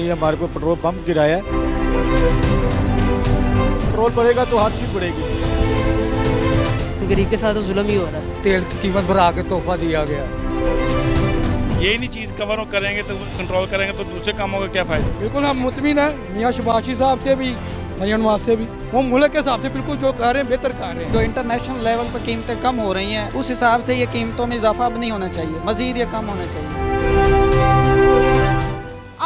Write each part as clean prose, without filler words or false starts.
ने हमारे पे पेट्रोल पंप गिराया है। पेट्रोल बढ़ेगा तो हर चीज़ बढ़ेगी। गरीब के साथ तो जुल्म ही हो रहा है। तेल की कीमत बढ़ा के तोहफा दिया गया। यही नहीं चीज़ कवर करेंगे तो कंट्रोल करेंगे तो दूसरे कामों का क्या फ़ायदा। बिल्कुल हम मुतमिन हैं मियाँ शबाशी साहब से भी, मरियम नवाज से भी। वो मुल्क के हिसाब से बिल्कुल जो कह रहे हैं बेहतर कह रहे हैं। जो इंटरनेशनल लेवल पर कीमतें कम हो रही हैं उस हिसाब से ये कीमतों में इजाफा अब नहीं होना चाहिए, मजीद ये कम होना चाहिए।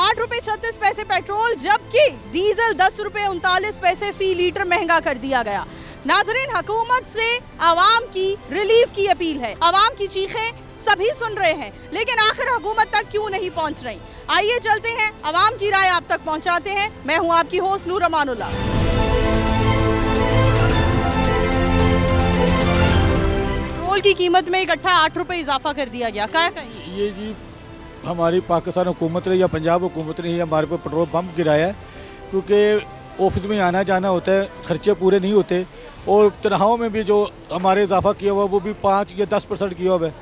8 रुपए 36 पैसे पेट्रोल, जबकि डीजल 10 रुपए 39 पैसे फी लीटर महंगा कर दिया गया। नाज़रीन, हुकूमत से आवाम की रिलीफ की अपील है। आवाम की चीखें सभी सुन रहे हैं, लेकिन आखिर हुकूमत तक क्यों नहीं पहुंच रही? आइए चलते हैं, आवाम की राय आप तक पहुंचाते हैं। मैं हूं आपकी होस्ट नूर अमानुल्लाह। पेट्रोल की कीमत में इकट्ठा 8 रुपए इजाफा कर दिया गया, क्या कहेंगे? ये जी हमारी पाकिस्तान हुकूमत ने या पंजाब हुकूमत ने हमारे पे पेट्रोल पंप गिराया है, क्योंकि ऑफिस में आना जाना होता है, खर्चे पूरे नहीं होते, और तनख्वाहों में भी जो हमारे इजाफा किया हुआ वो भी 5 या 10% किया हुआ है।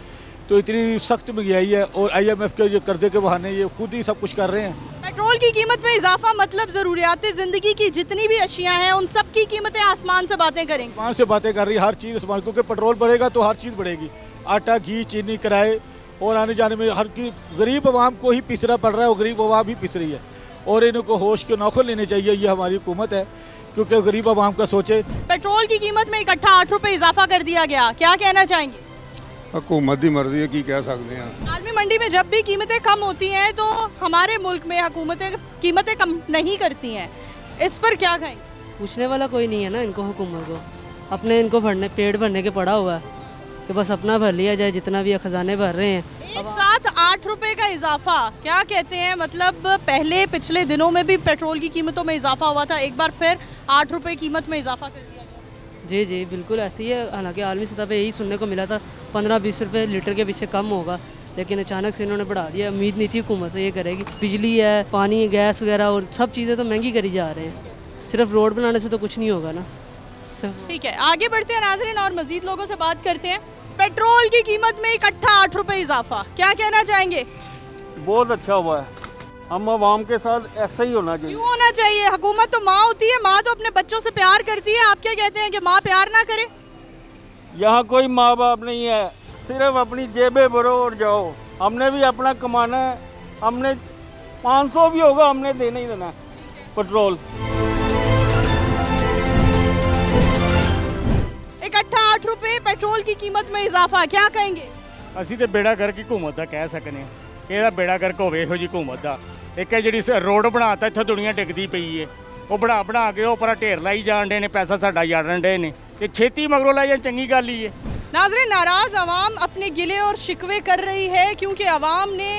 तो इतनी सख्त महंगाई है, और IMF के जो कर्जे के बहाने ये खुद ही सब कुछ कर रहे हैं। पेट्रोल की कीमत में इजाफा मतलब जरूरियात जिंदगी की जितनी भी अशिया हैं उन सब की कीमतें आसमान से बातें करेंगी। आसमान से बातें कर रही है, हर चीज़ आसमान, क्योंकि पेट्रोल बढ़ेगा तो हर चीज़ बढ़ेगी। आटा, घी, चीनी, किराए और आने जाने में हर की गरीब आवाम को ही पिसरा पड़ रहा है, और गरीब आवाम ही पिस रही है। और इनको होश के नौकर लेने चाहिए, ये हमारी हुकूमत है, क्योंकि गरीब आवाम का सोचे। पेट्रोल की कीमत में इकट्ठा 8 रुपए इजाफा कर दिया गया, क्या कहना चाहेंगे? हुकूमत की मर्जी है, की कह सकते हैं। आदमी मंडी में जब भी कीमतें कम होती हैं तो हमारे मुल्क में हुकूमतें कीमतें कम नहीं करती हैं, इस पर क्या कहेंगे? पूछने वाला कोई नहीं है ना इनको, हुकूमत को अपने इनको भरने पेट भरने के पड़ा हुआ है कि बस अपना भर लिया जाए, जितना भी खजाने भर रहे हैं। एक साथ 8 रुपए का इजाफा, क्या कहते हैं? मतलब पहले पिछले दिनों में भी पेट्रोल की कीमतों में इजाफा हुआ था, एक बार फिर 8 रुपए कीमत में इजाफा कर दिया गया। जी जी बिल्कुल ऐसे ही है। हालांकि आलमी सतह पे यही सुनने को मिला था 15-20 रुपए लीटर के पीछे कम होगा, लेकिन अचानक से इन्होंने बढ़ा दिया। उम्मीद नहीं थी हुकूमत से ये करेगी। बिजली है, पानी, गैस वगैरह और सब चीज़ें तो महंगी करी जा रहे हैं। सिर्फ रोड बनाने से तो कुछ नहीं होगा ना। ठीक है, आगे बढ़ते हैं नाज़रीन और मजीद लोगों से बात करते हैं। पेट्रोल की कीमत में इकट्ठा 8 रुपए इजाफा, क्या कहना चाहेंगे? बहुत अच्छा हुआ है, हम आवाम के साथ ऐसा ही होना चाहिए। क्यों होना चाहिए? हुकूमत तो माँ होती है, माँ तो अपने बच्चों से प्यार करती है। आप क्या कहते हैं कि माँ प्यार ना करे? यहाँ कोई माँ बाप नहीं है, सिर्फ अपनी जेबें भरो और जाओ। हमने भी अपना कमाना है, हमने 500 भी होगा हमने देना ही देना है पेट्रोल। इकट्ठा 8 रुपए पेट्रोल की कीमत में इजाफा, क्या कहेंगे? ਅਸੀਂ ਤੇ ਬੇੜਾ ਗਰਕ ਹੀ हुकूमत ਦਾ ਕਹਿ ਸਕਨੇ, ਇਹਦਾ ਬੇੜਾ ਗਰਕ ਹੋਵੇ ਇਹੋ ਜੀ हुकूमत ਦਾ। ਇੱਕ ਹੈ ਜਿਹੜੀ ਰੋਡ ਬਣਾਤਾ, ਇੱਥੇ ਦੁਨੀਆ ਡਿੱਗਦੀ ਪਈ ਏ, ਉਹ ਬਣਾ ਕੇ ਉਹ ਪਰਾਂ ਢੇਰ ਲਾਈ ਜਾਣ ਡੇ ਨੇ, ਪੈਸਾ ਸਾਡਾ ਜਾੜਨ ਡੇ ਨੇ, ਤੇ ਛੇਤੀ ਮਗਰੋਂ ਲੈ ਜਾਣ ਚੰਗੀ ਗੱਲ ਹੀ ਏ। नाज़रीन, नाराज आवाम अपने गिले और शिकवे कर रही है, क्योंकि आवाम ने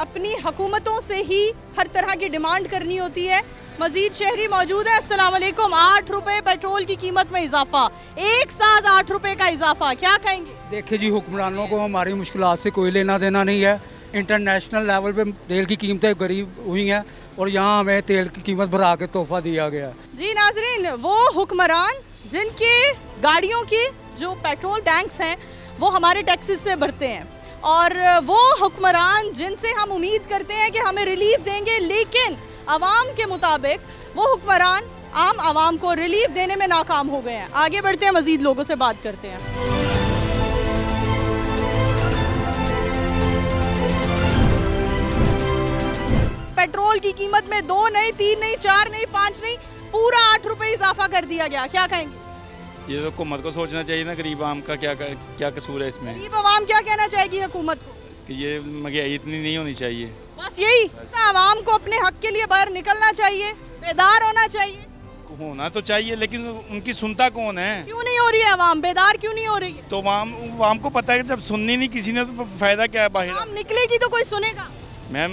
अपनी हुकूमतों से ही हर तरह की डिमांड करनी होती है। मजीद शहरी मौजूद है। अस्सलाम वालेकुम। 8 रुपए पेट्रोल की कीमत में इजाफा, एक साथ 8 रुपए का इजाफा, क्या कहेंगे? देखिए जी, हुक्मरानों को हमारी मुश्किलात से कोई लेना देना नहीं है। इंटरनेशनल लेवल पे तेल की कीमतें गरीब हुई हैं, और यहाँ हमें तेल की कीमत बढ़ा के तोहफा दिया गया। जी नाज़रीन, वो हुक्मरान जिनके गाड़ियों की जो पेट्रोल टैंक्स हैं वो हमारे टैक्सेस से भरते हैं, और वो हुक्मरान जिनसे हम उम्मीद करते हैं कि हमें रिलीफ देंगे, लेकिन आवाम के मुताबिक वो हुक्मरान आम आवाम को रिलीफ देने में नाकाम हो गए हैं। आगे बढ़ते हैं, मजीद लोगों से बात करते हैं। पेट्रोल की कीमत में 2 नहीं, 3 नहीं, 4 नहीं, 5 नहीं, पूरा 8 रुपए इजाफा कर दिया गया, क्या कहेंगे? ये तो हुकूमत को सोचना चाहिए ना, गरीब आवाम का क्या कसूर है इसमें। गरीब आवाम क्या कहना चाहेगी हुकूमत को? कि ये महंगाई इतनी नहीं होनी चाहिए। बस यही, आवाम को अपने हक के लिए बाहर निकलना चाहिए, बेदार होना चाहिए। होना तो चाहिए, लेकिन उनकी सुनता कौन है? क्यों नहीं हो रही है आवाम? बेदार क्यों नहीं हो रही है? तो आवाम को पता है कि जब सुननी नहीं किसी ने तो फायदा क्या है? बाहर आवाम निकलेगी तो कोई सुनेगा। मैम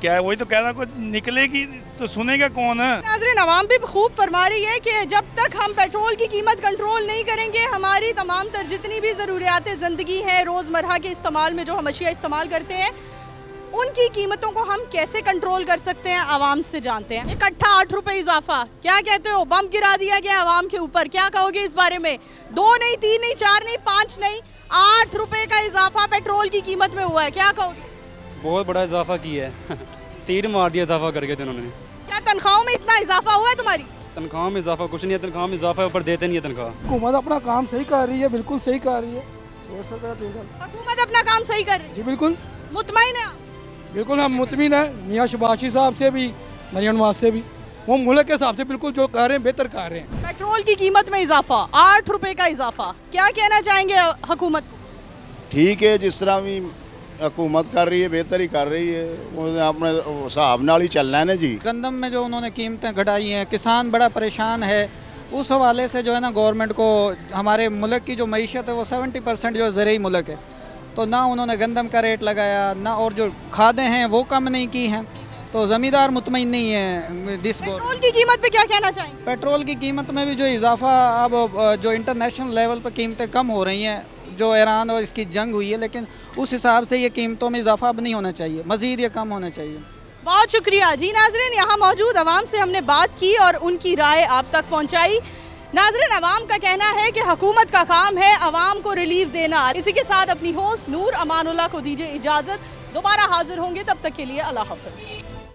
क्या वही तो कह रहा, कोई निकलेगी तो सुनेगा कौन है? नाज़रीन, आवाम भी खूब फरमा रही है कि जब तक हम पेट्रोल की कीमत कंट्रोल नहीं करेंगे, हमारी तमाम तर जितनी भी ज़रूरियात ज़िंदगी हैं, रोज़मर्रा के इस्तेमाल में जो हम अशिया इस्तेमाल करते हैं, उनकी कीमतों को हम कैसे कंट्रोल कर सकते हैं आवाम से जानते हैं। इकट्ठा 8 रुपए इजाफा, क्या कहते हो? बम गिरा दिया गया आवाम के ऊपर, क्या कहोगे इस बारे में? 2 नहीं, 3 नहीं, 4 नहीं, 5 नहीं, 8 रुपए का इजाफा पेट्रोल की कीमत में हुआ है, क्या कहोगे? बहुत बड़ा इजाफा किया है तीर मार दिया इजाफा करके थे उन्होंने। क्या तनख्वाहों में इतना इजाफा हुआ है तुम्हारी? तनख्वाह में इजाफा कुछ नहीं है, तनख्वाह में इजाफा है, ऊपर देते नहीं है तनख्वाह। हुकूमत अपना काम सही कर रही है, बिल्कुल सही कर रही है। हुकूमत अपना काम सही कर रही है जी बिल्कुल मुतमईन है आप? बिल्कुल हम मुतमिन हैं मियाँ शबाशी साहब से भी, मरियम नवाज से भी। वो मुल्क के हिसाब से बिल्कुल जो कर रहे हैं बेहतर कर रहे हैं। पेट्रोल की कीमत में इजाफा, 8 रुपए का इजाफा, क्या कहना चाहेंगे हुकूमत को? ठीक है, जिस तरह भी हुकूमत कर रही है बेहतर ही कर रही है, अपने हिसाब नाल ही चलना है ना जी। गंदम में जो उन्होंने कीमतें घटाई हैं, किसान बड़ा परेशान है। उस हवाले से जो है ना गवर्नमेंट को, हमारे मुल्क की जो मईशत है वो 70% जो ज़रूरी मुल्क है, तो ना उन्होंने गंदम का रेट लगाया ना, और जो खादें हैं वो कम नहीं की हैं, तो ज़मींदार मुतमईन नहीं है। पेट्रोल की कीमत पे क्या कहना चाहेंगे? पेट्रोल की कीमत में भी जो इजाफा, अब जो इंटरनेशनल लेवल पर कीमतें कम हो रही हैं, जो ईरान और इसकी जंग हुई है, लेकिन उस हिसाब से ये कीमतों में इजाफा अब नहीं होना चाहिए, मज़ीद ये कम होना चाहिए। बहुत शुक्रिया जी। नाज़रीन, यहाँ मौजूद अवाम से हमने बात की और उनकी राय आप तक पहुँचाई। नाज़रीन, अवाम का कहना है कि हुकूमत का काम है अवाम को रिलीफ देना। इसी के साथ अपनी होस्ट नूर अमानुल्लाह को दीजिए इजाज़त। दोबारा हाजिर होंगे, तब तक के लिए अल्लाह हाफ़िज़।